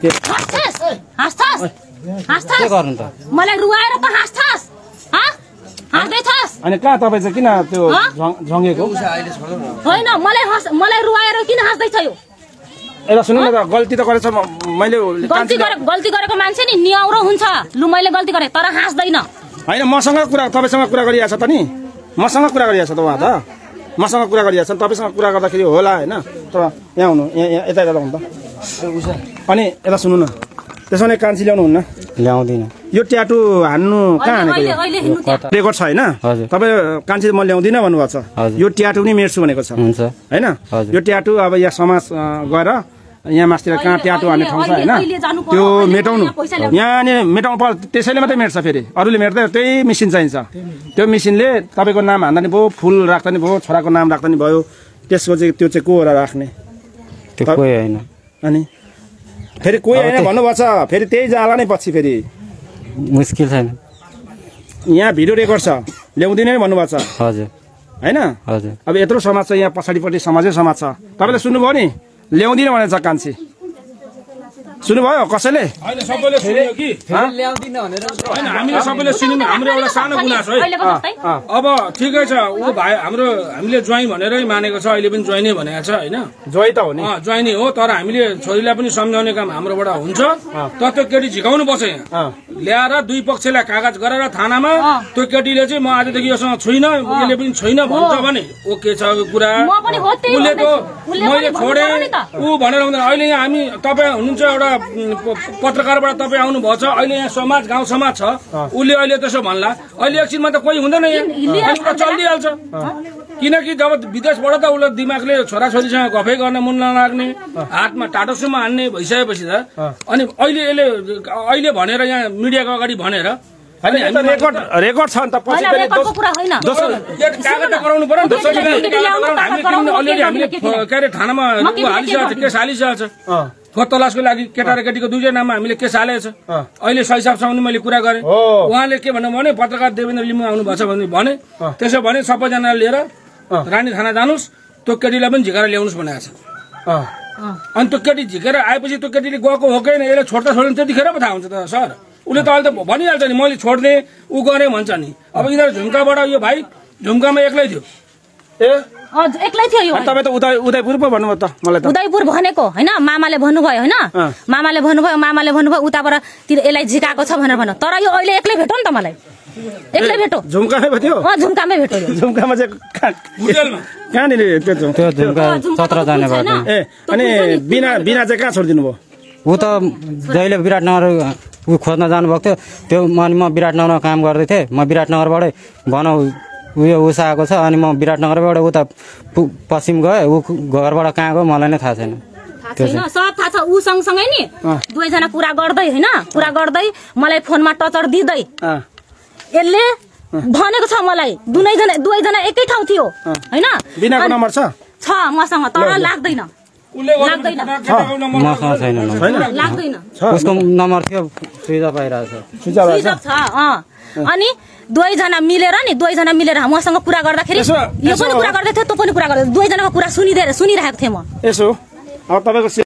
के गर्नु त मलाई रुवाएर त हाँस्छस् हाँस्दैछस् अनि कहाँ तपाईँ चाहिँ किन त्यो झङ्गेको होइन मलाई रुवाएर किन हाँस्दैछ यो एउटा सुन्नु न त गल्ती त गरेछ मैले गल्ती गरेको मान्छे नि नियाउरो हुन्छ लु मैले गल्ती गरेँ तर हाँस्दैन होइन मसँग तपाईँसँग कुरा गरिरहेछ त नि मसँग कुरा गरिरहेछ त उहाँ त मसँग कुरा गरिरहेछ तपाईँसँग कुरा गर्दाखेरि होला होइन तर यहाँ हुनु यहाँ यता यता हुनु त अनि यता सुन्नु न त्यसो भने कान्छी ल्याउनु हुन्न ल्याउँदिन यो ट्याटु हान्नु कहाँ हानेको रेकर्ड छ होइन तपाईँ कान्छी म ल्याउँदिनँ भन्नुभएको छ यो ट्याटु पनि मेट्छु भनेको छ होइन यो ट्याटु अब यहाँ समाज गएर यहाँ मास्तिर कहाँ ट्याटु हान्ने ठाउँ छ होइन त्यो मेटाउनु यहाँनिर मेटाउनु पर्छ त्यसैले मात्रै मेट्छ फेरि अरूले मेट्दै त्यही मेसिन चाहिन्छ त्यो मेसिनले तपाईँको नाम हान्दा नि भयो फुल राख्दा नि भयो छोराको नाम राख्दा नि भयो त्यसको चाहिँ त्यो चाहिँ को हो राख्ने त्यो कोही होइन अनि फेरि कोही होइन भन्नुभएको छ फेरि त्यही जाला नै पछि फेरि मुस्किल छैन यहाँ भिडियो रेकर्ड छ ल्याउँदिनै भन्नुभएको छ हजुर होइन हजुर अब यत्रो समाज छ यहाँ पछाडिपट्टि समाजै समाज छ तपाईँले सुन्नुभयो नि ल्याउँदिन भनेको छ कान्छी सुन्नुभयो कसैले सबैले सुन्यो कि होइन हामीले सबैले सुन्यौँ हाम्रो एउटा सानो गुनासो है अब ठिकै छ ऊ भाइ हामीले ज्वाइँ भनेरै मानेको छ अहिले पनि ज्वाइँ नै भनेको छ होइन ज्वाइँ त हो नि ज्वाइँ नै हो तर हामीले छोरीलाई पनि सम्झाउने काम हाम्रोबाट हुन्छ तर त्यो केटी झिकाउनु पर्छ यहाँ ल्याएर दुई पक्षलाई कागज गरेर थानामा त्यो केटीले चाहिँ म आजदेखि योसँग छुइनँ उसले पनि छैन भन्छ भने ओके छ कुरा उसले त मैले छोडेँ ऊ भनेर हुँदैन अहिले यहाँ हामी तपाईँ हुनुहुन्छ एउटा पत्रकारबाट तपाईँ आउनुभएको छ अहिले यहाँ समाज गाउँ समाज छ उसले अहिले त्यसो भन्ला अहिले एकछिनमा त कोही हुँदैन यहाँ चलिहाल्छ किनकि जब विदेशबाट त उसले दिमागले छोराछोरीसँग गफै गर्न मन नलाग्ने हातमा टाटोसम्म हान्ने भइसकेपछि त अनि अहिले भनेर यहाँ मिडियाको अगाडि भनेर रेकर्ड छ नि त पछि कागज गराउनु पर्यो हामीले के अरे थानामा हालिसकेको छ केस हालिसकेको छ खोज तलासको लागि केटा र केटीको दुईजना नाममा हामीले केस हालेको छ अहिले सही हिसाबसँग मैले कुरा गरेँ उहाँले के भन्नु भने पत्रकार देवेन्द्र लिम्बू आउनु भएको छ भने त्यसो भने सबैजना लिएर रानी थाना जानुहोस् त्यो केटीलाई पनि झिकाएर ल्याउनुहोस् भनेको छ अनि त्यो केटी झिकेर आएपछि त्यो केटीले गएको हो कि यसले छोड्दा छोड्दैन त्यतिखेर पो थाहा हुन्छ त सर उसले त अहिले त भनिहाल्छ नि मैले छोड्ने ऊ गरेँ भन्छ नि अब यिनीहरू झुम्काबाट यो भाइ झुम्कामा एक्लै थियो एक्लै थियो यो तपाईँ त उदयपुर पो भन्नुभयो त मलाई त उदयपुर भनेको होइन मामाले भन्नुभयो होइन मामाले भन्नुभयो उताबाट यसलाई झिकाएको छ भनेर भन्नु तर यो अहिले एक्लै भेटो नि त मलाई एक्लै भेटो झुम्कामै भेट्यो झुम्कामै भेट्यो झुम्कामा चाहिँ कहाँनिर त्यो झुम्का 17 जाने बाटो ए अनि बिना चाहिँ कहाँ छोडिदिनु भयो ऊ त जहिले विराटनगर ऊ खोज्न जानुभएको थियो त्यो म विराटनगरमा काम गर्दै थिएँ म विराटनगरबाटै भनौँ उयो उस आएको छ अनि म विराटनगरबाट उता पश्चिम गएँ ऊ घरबाट कहाँ गयो मलाई नै थाहा छैन सब थाहा छ ऊ सँगसँगै नि दुवैजना कुरा गर्दै होइन कुरा गर्दै मलाई फोनमा टचर दिँदै यसले भनेको छ मलाई दुवैजना एकै ठाउँ थियो होइन बिनाको नम्बर छ मसँग तर लाग्दैन मसँग छैन उसको नम्बर थियो स्विच अफ आइरहेको छ अनि दुवैजना मिलेर मसँग कुरा गर्दाखेरि यो पनि कुरा गर्दै थियो त्यो पनि कुरा गर्दै दुवैजनाको कुरा सुनिरहेको थिएँ म यसो अब तपाईको